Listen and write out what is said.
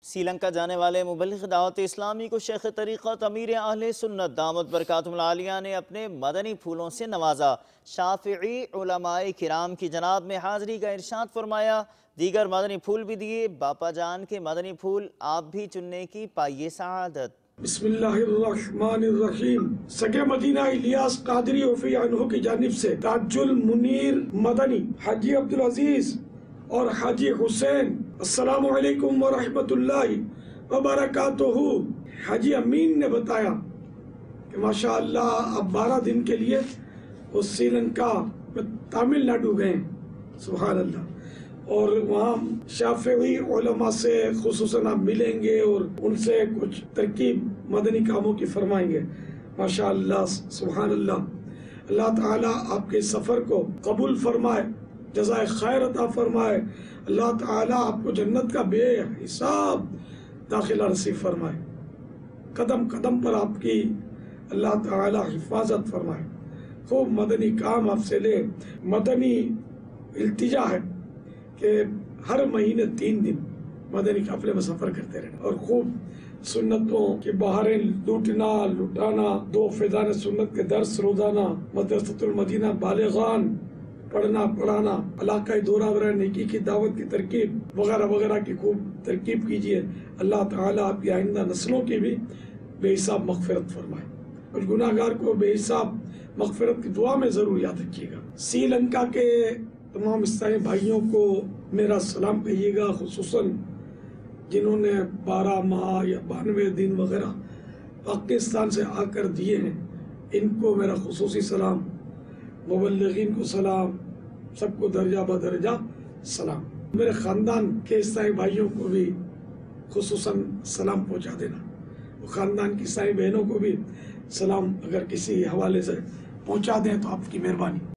سری لنکا جانے والے مبلغ دعوت اسلامی کو شیخ طریقت امیر اہل سنت دامت برکاتہم العالیہ نے اپنے مدنی پھولوں سے نوازا۔ شافعی علماء کرام کی جناب میں حاضری کا ارشاد فرمایا، دیگر مدنی پھول بھی دیے، باپا جان کے مدنی پھول آپ بھی چننے کی پائیے سعادت۔ بسم اللہ الرحمن الرحیم۔ سگے مدینہ الیاس قادری رضی اللہ عنہ کی جانب سے تاج المنیر مدنی حاجی عبدالعزیز اور حاجی حسین، السلام علیکم ورحمۃ اللہ وبرکاتہ۔ حاجی امین نے بتایا کہ ماشاءاللہ اب 12 دن کے لیے وہ سری لنکا میں تامل ناڈو گئے، سبحان اللہ، اور وہاں شافعی علماء سے خصوصاً آپ ملیں گے اور ان سے کچھ ترکیب مدنی کاموں کی فرمائیں گے، ماشاءاللہ سبحان اللہ۔ اللہ تعالیٰ آپ کے سفر کو قبول فرمائے، جزائے خیر عطا فرمائے، اللہ تعالیٰ آپ کو جنت کا بے حساب داخلہ نصیب فرمائے، قدم قدم پر آپ کی اللہ تعالیٰ حفاظت فرمائے، خوب مدنی کام آپ سے لے۔ مدنی التجا ہے کہ ہر مہینے 3 دن مدنی قافلے میں سفر کرتے رہنا اور خوب سنتوں کی بہاریں لوٹنا لٹانا، 2 فیضان سنت کے درس روزانہ، مدرسۃ المدینہ بالغان پڑھنا پڑھانا، علاقائی دورہ برائے نیکی کی دعوت کی ترکیب وغیرہ وغیرہ کی خوب ترکیب کیجیے۔ اللہ تعالیٰ آپ کی آئندہ نسلوں کی بھی بے حساب مغفرت فرمائے، اور گناہ گار کو بے حساب مغفرت کی دعا میں ضرور یاد رکھیے گا۔ سری لنکا کے تمام عیسائی بھائیوں کو میرا سلام کہیے گا، خصوصاً جنہوں نے 12 ماہ یا 92 دن وغیرہ پاکستان سے آ کر دیے ہیں، ان کو میرا خصوصی سلام، مبلغین کو سلام، سب کو درجہ بدرجہ سلام۔ میرے خاندان کے عیسائی بھائیوں کو بھی خصوصاً سلام پہنچا دینا، خاندان کی عیسائی بہنوں کو بھی سلام اگر کسی حوالے سے پہنچا دیں تو آپ کی مہربانی۔